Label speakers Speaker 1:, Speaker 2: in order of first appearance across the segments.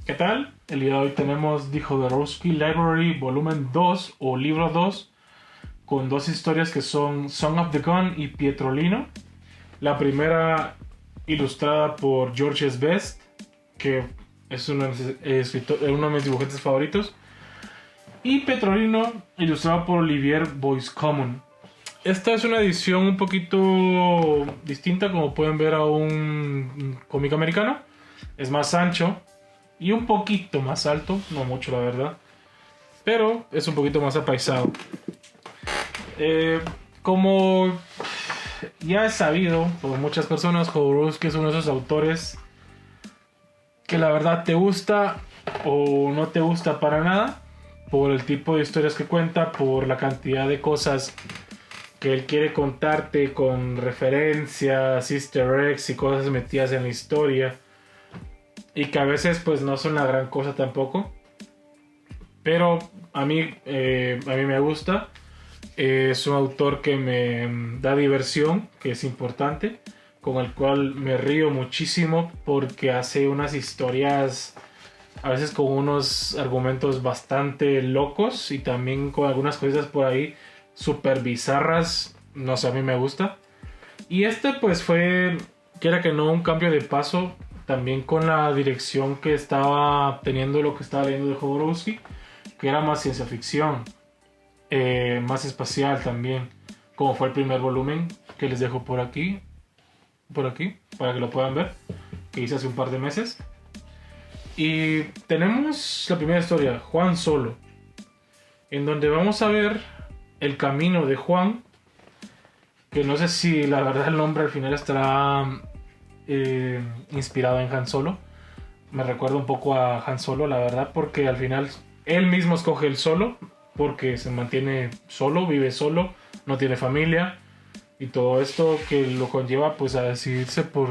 Speaker 1: ¿Qué tal? El día de hoy tenemos The Jodorowsky Library Volumen 2 o Libro 2 con dos historias que son Song of the Gun y Pietrolino. La primera ilustrada por George S. Best, que es uno de mis dibujantes favoritos. Y Pietrolino ilustrado por Olivier Boiscommon. Esta es una edición un poquito distinta, como pueden ver, a un cómic americano. Es más ancho y un poquito más alto, no mucho la verdad, pero es un poquito más apaisado. Como ya es sabido por muchas personas, Jodorowsky es uno de esos autores que la verdad te gusta o no te gusta para nada, por el tipo de historias que cuenta, por la cantidad de cosas que él quiere contarte con referencias, easter eggs y cosas metidas en la historia, y que a veces pues no son la gran cosa tampoco, pero a mí me gusta. Es un autor que me da diversión, que es importante, con el cual me río muchísimo porque hace unas historias a veces con unos argumentos bastante locos y también con algunas cosas por ahí súper bizarras. No sé, a mí me gusta. Y este pues fue, quiera que no, un cambio de paso también con la dirección que estaba teniendo lo que estaba leyendo de Jodorowsky, que era más ciencia ficción, más espacial también, como fue el primer volumen que les dejo por aquí, para que lo puedan ver, que hice hace un par de meses. Y tenemos la primera historia, Juan Solo, en donde vamos a ver el camino de Juan, que no sé si la verdad el nombre al final estará inspirado en Han Solo. Me recuerda un poco a Han Solo, la verdad, porque al final él mismo escoge el solo, porque se mantiene solo, vive solo, no tiene familia, y todo esto que lo conlleva pues a decidirse por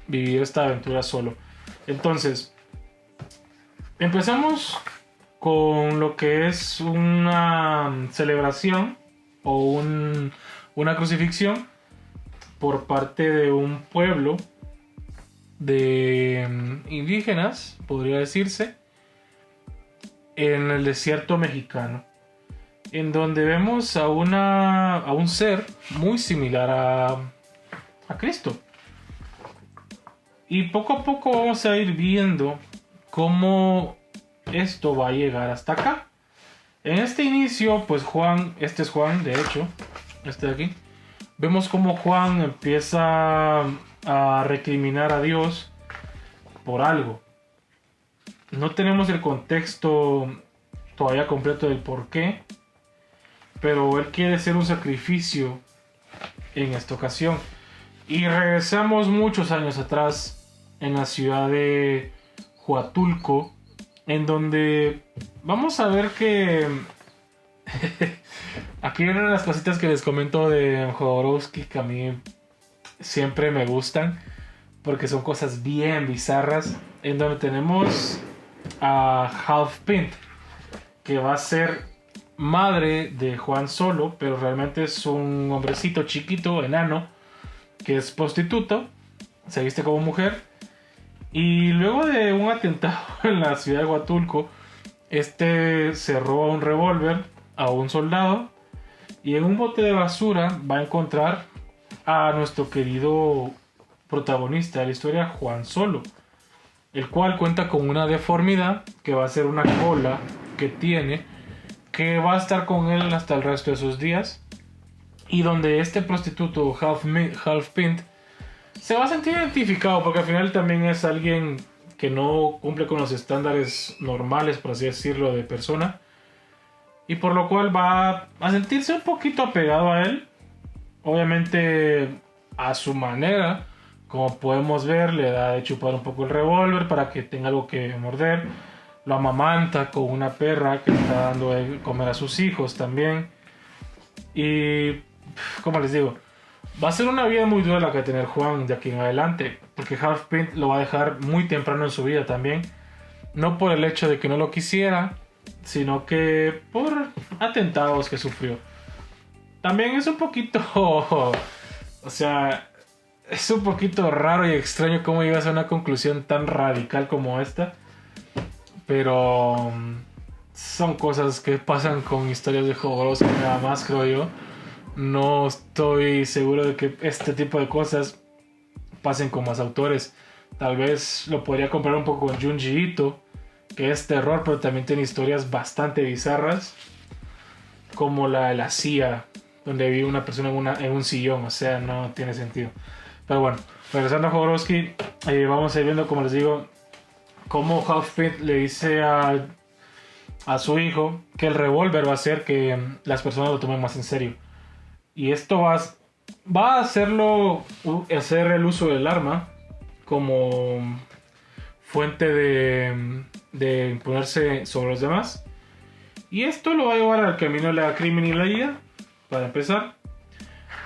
Speaker 1: vivir esta aventura solo. Entonces, empezamos con lo que es una celebración o una crucifixión por parte de un pueblo de indígenas, podría decirse, en el desierto mexicano, en donde vemos a un ser muy similar a Cristo. Y poco a poco vamos a ir viendo cómo esto va a llegar hasta acá. En este inicio, pues Juan, este es Juan, de hecho, este de aquí, vemos cómo Juan empieza a recriminar a Dios por algo. No tenemos el contexto todavía completo del por qué, pero él quiere hacer un sacrificio en esta ocasión. Y regresamos muchos años atrás en la ciudad de Huatulco, en donde vamos a ver que aquí vienen las cositas que les comento de Jodorowsky, que a mí siempre me gustan porque son cosas bien bizarras, en donde tenemos a Half Pint, que va a ser madre de Juan Solo, pero realmente es un hombrecito chiquito, enano, que es prostituto, se viste como mujer, y luego de un atentado en la ciudad de Huatulco, se roba un revólver a un soldado, y en un bote de basura va a encontrar a nuestro querido protagonista de la historia, Juan Solo, el cual cuenta con una deformidad que va a ser una cola que tiene, que va a estar con él hasta el resto de sus días, y donde este prostituto Half Pint se va a sentir identificado, porque al final también es alguien que no cumple con los estándares normales, por así decirlo, de persona, y por lo cual va a sentirse un poquito apegado a él, obviamente a su manera. Como podemos ver, le da de chupar un poco el revólver para que tenga algo que morder. Lo amamanta con una perra que le está dando de comer a sus hijos también. Y, como les digo, va a ser una vida muy dura la que va a tener Juan de aquí en adelante, porque Half Pint lo va a dejar muy temprano en su vida también. No por el hecho de que no lo quisiera, sino que por atentados que sufrió. También es un poquito... o sea... es un poquito raro y extraño cómo llegas a una conclusión tan radical como esta. pero son cosas que pasan con historias de Jodorowsky nada más, creo yo. No estoy seguro de que este tipo de cosas pasen con más autores. Tal vez lo podría comparar un poco con Junji Ito, que es terror, pero también tiene historias bastante bizarras, como la de la CIA, donde vive una persona en un sillón. O sea, no tiene sentido. Pero bueno, regresando a Jodorowsky, vamos a ir viendo, como les digo, cómo Halfpint le dice a su hijo que el revólver va a hacer que las personas lo tomen más en serio. Y esto va a hacer el uso del arma como fuente de imponerse sobre los demás. Y esto lo va a llevar al camino de la criminalidad. Para empezar,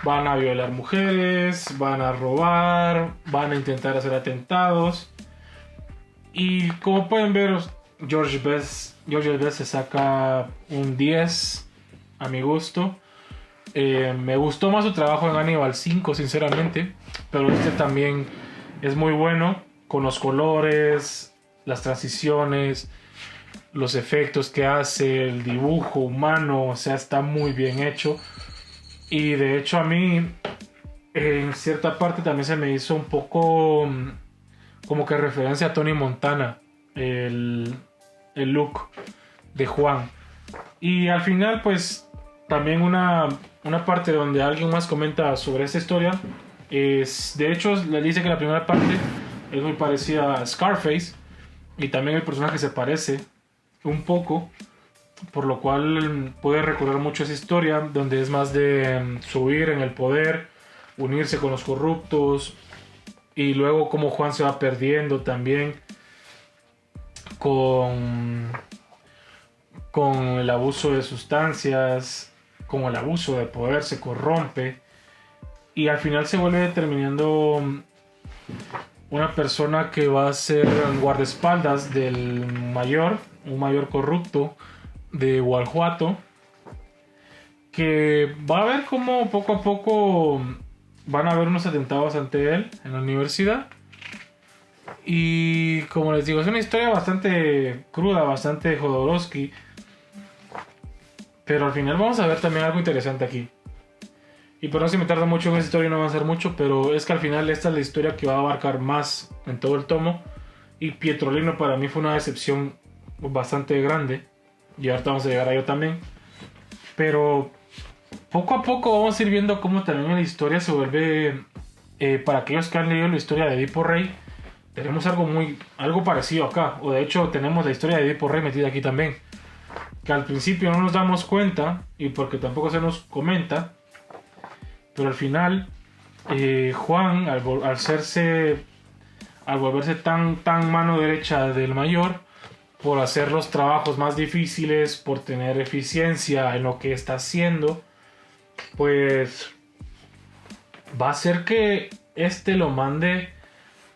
Speaker 1: van a violar mujeres, van a robar, van a intentar hacer atentados. Y como pueden ver, George Best se saca un 10 a mi gusto. Me gustó más su trabajo en Hannibal 5, sinceramente, pero este también es muy bueno, con los colores, las transiciones, los efectos que hace, el dibujo humano, o sea, está muy bien hecho. Y de hecho a mí, en cierta parte también se me hizo un poco como que referencia a Tony Montana, el look de Juan. Y al final, pues, también una parte donde alguien más comenta sobre esta historia es, de hecho, le dice que la primera parte es muy parecida a Scarface, y también el personaje se parece un poco, por lo cual puede recordar mucho esa historia, donde es más de subir en el poder, unirse con los corruptos, y luego como Juan se va perdiendo también con el abuso de sustancias, con el abuso de poder, se corrompe y al final se vuelve terminando una persona que va a ser guardaespaldas del un mayor corrupto de Guanajuato, que va a ver cómo poco a poco van a haber unos atentados ante él en la universidad. Y como les digo, es una historia bastante cruda, bastante Jodorowsky, pero al final vamos a ver también algo interesante aquí. Y por no si me tarda mucho en esta historia, no va a ser mucho, pero es que al final esta es la historia que va a abarcar más en todo el tomo. Y Pietrolino para mí fue una decepción bastante grande, y ahorita vamos a llegar a ello también. Pero poco a poco vamos a ir viendo cómo también la historia se vuelve, para aquellos que han leído la historia de Edipo Rey, tenemos algo parecido acá, o de hecho tenemos la historia de Edipo Rey metida aquí también, que al principio no nos damos cuenta y porque tampoco se nos comenta, pero al final Juan al volverse tan mano derecha del mayor, por hacer los trabajos más difíciles, por tener eficiencia en lo que está haciendo, pues va a hacer que este lo mande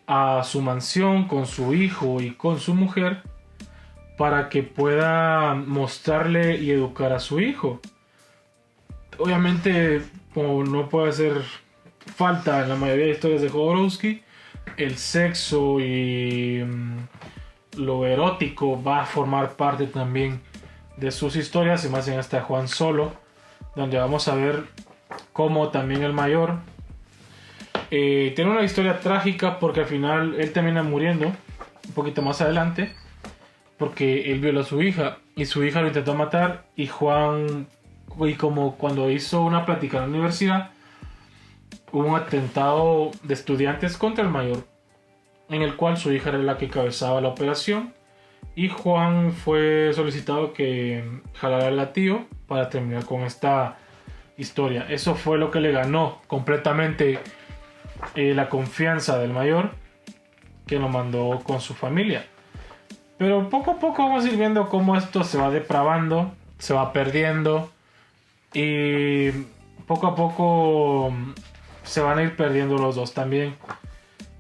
Speaker 1: a su mansión con su hijo y con su mujer para que pueda mostrarle y educar a su hijo. Obviamente, como no puede hacer falta en la mayoría de historias de Jodorowsky, el sexo y lo erótico va a formar parte también de sus historias, y más en esta Juan Solo, donde vamos a ver cómo también el mayor tiene una historia trágica, porque al final él termina muriendo un poquito más adelante, porque él violó a su hija y su hija lo intentó matar, y Juan, y como cuando hizo una plática en la universidad, hubo un atentado de estudiantes contra el mayor, en el cual su hija era la que cabezaba la operación, y Juan fue solicitado que jalara el latillo para terminar con esta historia. Eso fue lo que le ganó completamente la confianza del mayor, que lo mandó con su familia. Pero poco a poco vamos a ir viendo cómo esto se va depravando, se va perdiendo, y poco a poco se van a ir perdiendo los dos también,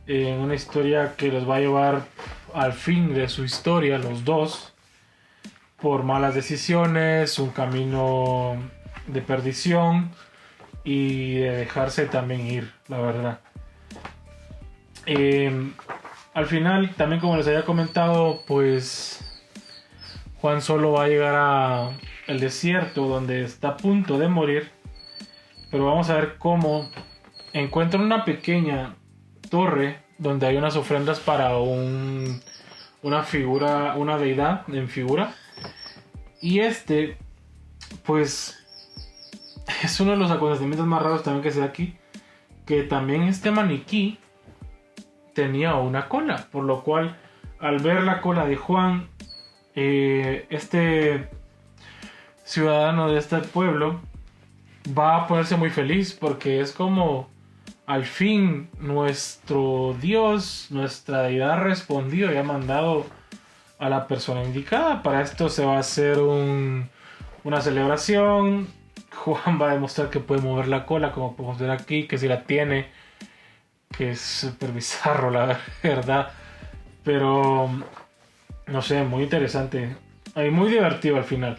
Speaker 1: en una historia que los va a llevar al fin de su historia, los dos, por malas decisiones, un camino de perdición y de dejarse también ir, la verdad. Al final, también como les había comentado, pues Juan Solo va a llegar a el desierto donde está a punto de morir, pero vamos a ver cómo encuentran una pequeña torre donde hay unas ofrendas para una figura, una deidad en figura, y pues es uno de los acontecimientos más raros también que se da aquí, que también este maniquí tenía una cola, por lo cual al ver la cola de Juan, este ciudadano de este pueblo va a ponerse muy feliz, porque es como al fin nuestro Dios, nuestra deidad ha respondido y ha mandado a la persona indicada. Para esto se va a hacer una celebración. Juan va a demostrar que puede mover la cola, como podemos ver aquí, que si la tiene, que es súper bizarro la verdad, pero no sé, muy interesante y muy divertido al final.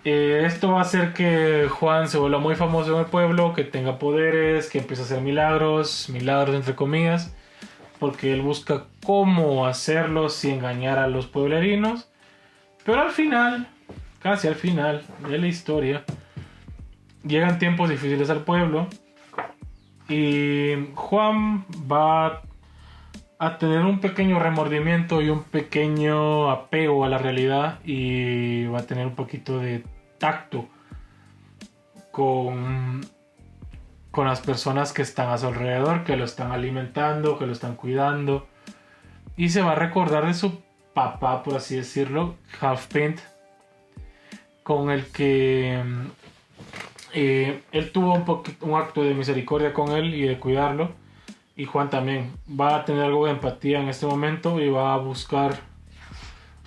Speaker 1: Esto va a hacer que Juan se vuelva muy famoso en el pueblo, que tenga poderes, que empiece a hacer milagros entre comillas, porque él busca cómo hacerlos y engañar a los pueblerinos. Pero al final, casi al final de la historia, llegan tiempos difíciles al pueblo y Juan va a tener un pequeño remordimiento y un pequeño apego a la realidad, y va a tener un poquito de tacto con las personas que están a su alrededor, que lo están alimentando, que lo están cuidando, y se va a recordar de su papá, por así decirlo, Half Pint, con el que él tuvo un acto de misericordia con él y de cuidarlo. Y Juan también va a tener algo de empatía en este momento y va a buscar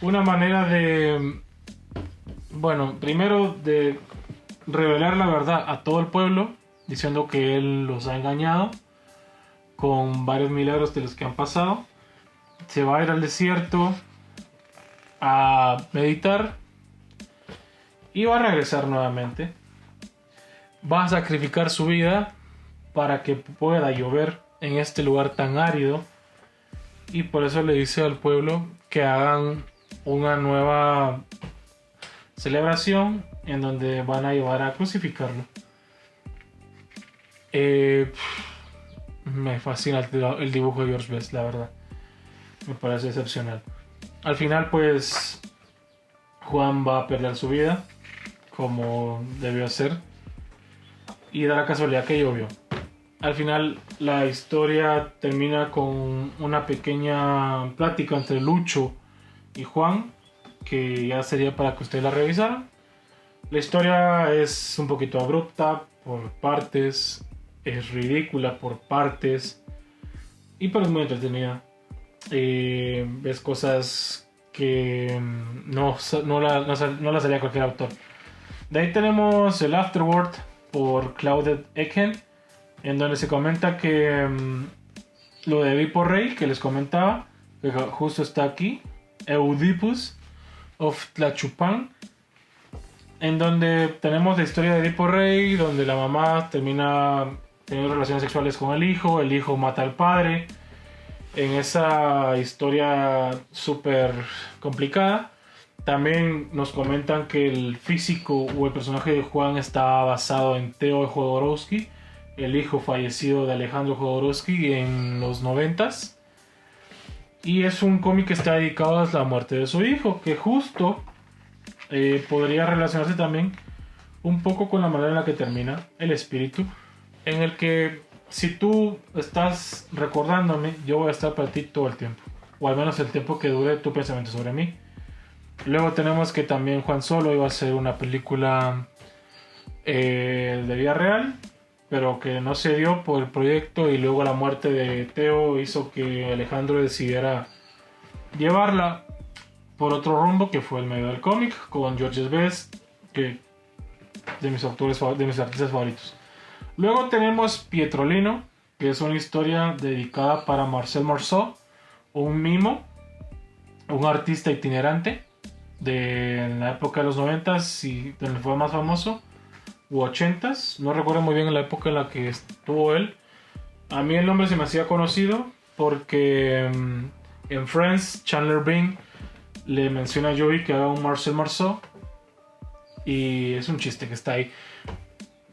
Speaker 1: una manera de, bueno, primero de revelar la verdad a todo el pueblo, diciendo que él los ha engañado con varios milagros de los que han pasado. Se va a ir al desierto a meditar y va a regresar nuevamente. Va a sacrificar su vida para que pueda llover en este lugar tan árido, y por eso le dice al pueblo que hagan una nueva celebración en donde van a llevar a crucificarlo. Me fascina el dibujo de George Best, la verdad, me parece excepcional. Al final pues Juan va a perder su vida como debió ser, y da la casualidad que llovió. Al final la historia termina con una pequeña plática entre Lucho y Juan, que ya sería para que ustedes la revisaran. La historia es un poquito abrupta por partes, es ridícula por partes, pero es muy entretenida. Ves cosas que no las haría cualquier autor. De ahí tenemos el Afterword por Claude Eken, en donde se comenta que lo de Edipo Rey, que les comentaba, que justo está aquí, Eudipus of Tlachupan, en donde tenemos la historia de Edipo Rey, donde la mamá termina teniendo relaciones sexuales con el hijo mata al padre, en esa historia súper complicada. También nos comentan que el físico o el personaje de Juan está basado en Theo Jodorowsky, el hijo fallecido de Alejandro Jodorowsky en los 90s. Y es un cómic que está dedicado a la muerte de su hijo, que justo podría relacionarse también un poco con la manera en la que termina El Espíritu, en el que si tú estás recordándome, yo voy a estar para ti todo el tiempo, o al menos el tiempo que dure tu pensamiento sobre mí. Luego tenemos que también Juan Solo iba a hacer una película de vida real, pero que no se dio por el proyecto, y luego la muerte de Theo hizo que Alejandro decidiera llevarla por otro rumbo, que fue el medio del cómic, con George Best, que de mis artistas favoritos. Luego tenemos Pietrolino, que es una historia dedicada para Marcel Marceau, un mimo, un artista itinerante de la época de los 90s y donde fue más famoso, u 80s, no recuerdo muy bien en la época en la que estuvo él. A mí el nombre se me hacía conocido porque en Friends Chandler Bing le menciona a Joey que haga un Marcel Marceau. Y es un chiste que está ahí.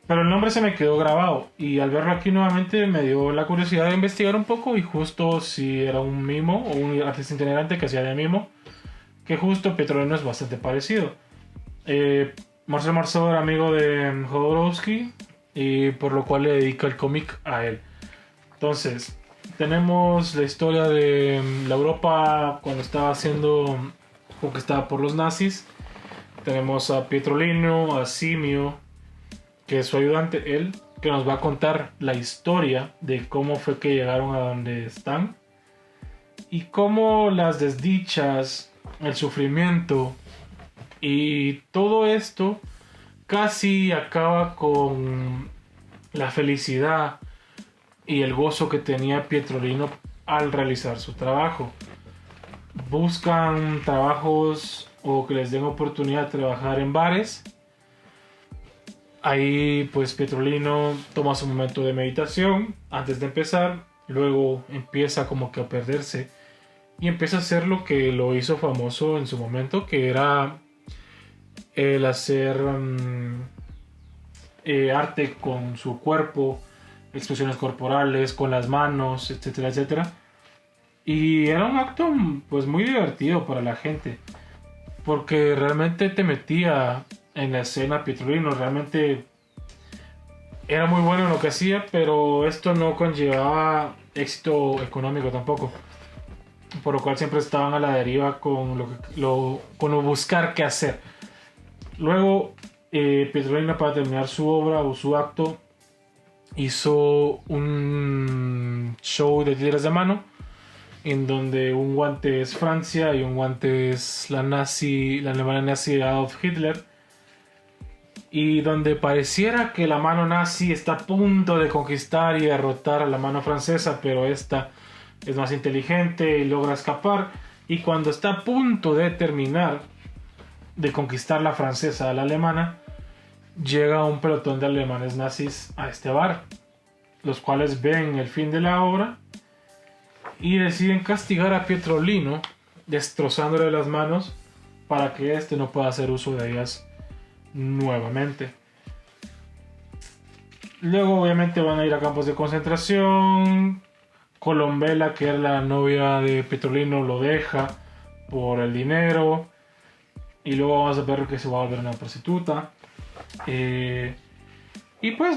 Speaker 1: Pero el nombre se me quedó grabado. Y al verlo aquí nuevamente me dio la curiosidad de investigar un poco. Y justo si era un mimo o un artista itinerante que hacía de mimo. Que justo Pietrolino es bastante parecido. Marcel Marceau era amigo de Jodorowsky. Y por lo cual le dedica el cómic a él. Entonces, tenemos la historia de la Europa cuando estaba siendo conquistada por los nazis. Tenemos a Pietrolino, a Simio, que es su ayudante, él, que nos va a contar la historia de cómo fue que llegaron a donde están y cómo las desdichas, el sufrimiento y todo esto casi acaba con la felicidad y el gozo que tenía Pietrolino al realizar su trabajo. Buscan trabajos o que les den oportunidad de trabajar en bares. Ahí pues Pietrolino toma su momento de meditación antes de empezar, luego empieza como que a perderse y empieza a hacer lo que lo hizo famoso en su momento, que era el hacer arte con su cuerpo, expresiones corporales, con las manos, etcétera, etcétera. Y era un acto pues muy divertido para la gente, porque realmente te metía en la escena. Pietrolino realmente era muy bueno en lo que hacía, pero esto no conllevaba éxito económico tampoco, por lo cual siempre estaban a la deriva con lo buscar qué hacer. Luego Pietrolino, para terminar su obra o su acto, hizo un show de tiras de mano en donde un guante es Francia y un guante es la Alemania nazi de Adolf Hitler, y donde pareciera que la mano nazi está a punto de conquistar y derrotar a la mano francesa, pero esta es más inteligente y logra escapar, y cuando está a punto de terminar de conquistar la francesa a la alemana, llega un pelotón de alemanes nazis a este bar, los cuales ven el fin de la obra y deciden castigar a Pietrolino destrozándole las manos para que éste no pueda hacer uso de ellas nuevamente. Luego obviamente van a ir a campos de concentración. Colombela, que era la novia de Pietrolino, lo deja por el dinero, y luego vamos a ver que se va a volver una prostituta. Y pues,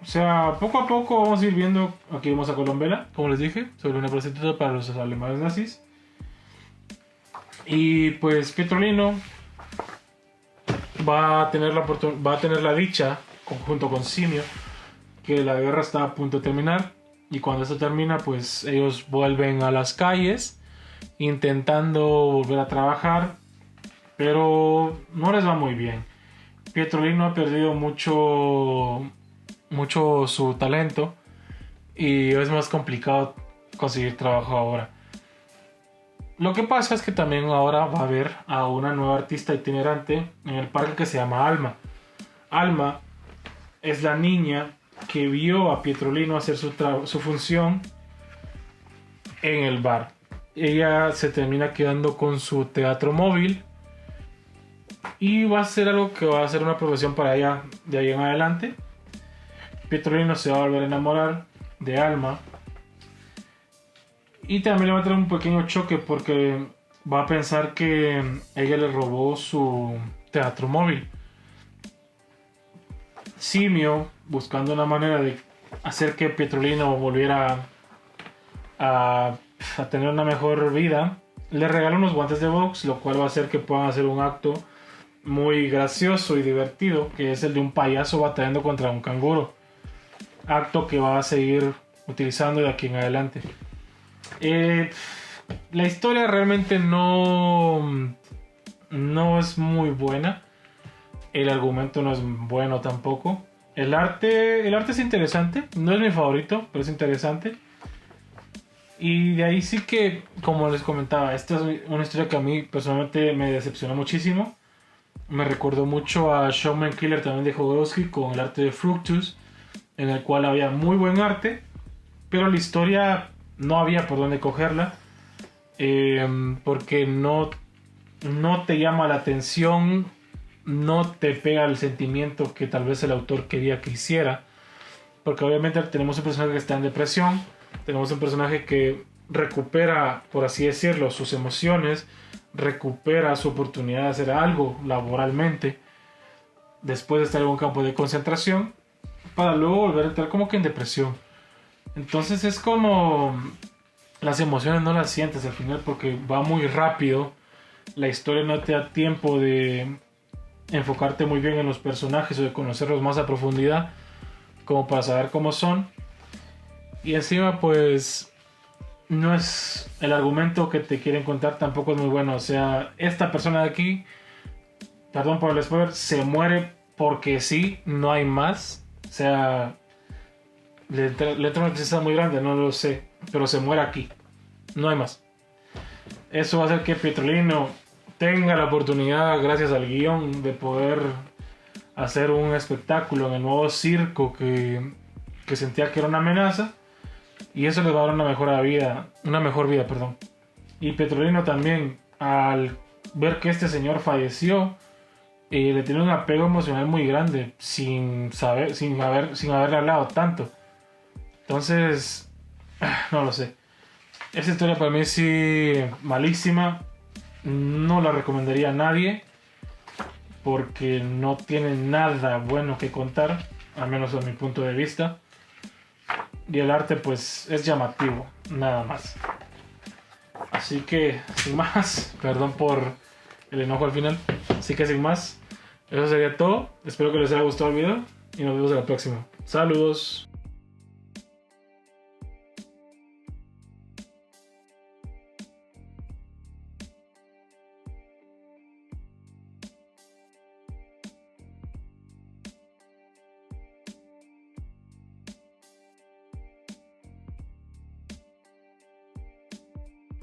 Speaker 1: o sea, poco a poco vamos a ir viendo. Aquí vemos a Colombela, como les dije, sobre una prostituta para los alemanes nazis. Y pues Pietrolino va a tener la dicha, junto con Simio, que la guerra está a punto de terminar. Y cuando esto termina, pues ellos vuelven a las calles intentando volver a trabajar, pero no les va muy bien. Pietrolino ha perdido mucho su talento y es más complicado conseguir trabajo ahora. Lo que pasa es que también ahora va a haber a una nueva artista itinerante en el parque que se llama Alma. Alma es la niña que vio a Pietrolino hacer su función en el bar. Ella se termina quedando con su teatro móvil y va a ser algo que va a ser una profesión para ella de ahí en adelante. Pietrolino se va a volver a enamorar de Alma y también le va a traer un pequeño choque porque va a pensar que ella le robó su teatro móvil. Simio, buscando una manera de hacer que Pietrolino volviera a tener una mejor vida, le regala unos guantes de box, lo cual va a hacer que puedan hacer un acto muy gracioso y divertido, que es el de un payaso batallando contra un canguro. Acto que va a seguir utilizando de aquí en adelante. La historia realmente no es muy buena. El argumento no es bueno tampoco. El arte es interesante. No es mi favorito, pero es interesante. Y de ahí sí que, como les comentaba, esta es una historia que a mí personalmente me decepcionó muchísimo. Me recordó mucho a Showman Killer también de Jodorowsky, con el arte de Fructus, en el cual había muy buen arte, pero la historia no había por dónde cogerla, porque no no te llama la atención, no te pega el sentimiento que tal vez el autor quería que hiciera. Porque obviamente tenemos un personaje que está en depresión, tenemos un personaje que recupera, por así decirlo, sus emociones, recupera su oportunidad de hacer algo laboralmente, después de estar en un campo de concentración, para luego volver a entrar como que en depresión. Entonces es como las emociones no las sientes al final porque va muy rápido, la historia no te da tiempo de enfocarte muy bien en los personajes o de conocerlos más a profundidad como para saber cómo son. Y encima pues no es el argumento que te quieren contar, tampoco es muy bueno. O sea, esta persona de aquí, perdón por el spoiler, se muere porque sí, no hay más. O sea, le entra una tristeza muy grande, no lo sé, pero se muere aquí, no hay más. Eso va a hacer que Petrolino tenga la oportunidad, gracias al guión, de poder hacer un espectáculo en el nuevo circo que sentía que era una amenaza, y eso le va a dar una mejor vida, perdón. Y Petrolino también, al ver que este señor falleció, le tiene un apego emocional muy grande sin haberle hablado tanto. Entonces, no lo sé. Esta historia para mí sí malísima. No la recomendaría a nadie porque no tiene nada bueno que contar, al menos a mi punto de vista. Y el arte pues es llamativo, nada más. Así que, sin más, perdón por el enojo al final. Así que sin más, eso sería todo. Espero que les haya gustado el video y nos vemos en la próxima. Saludos.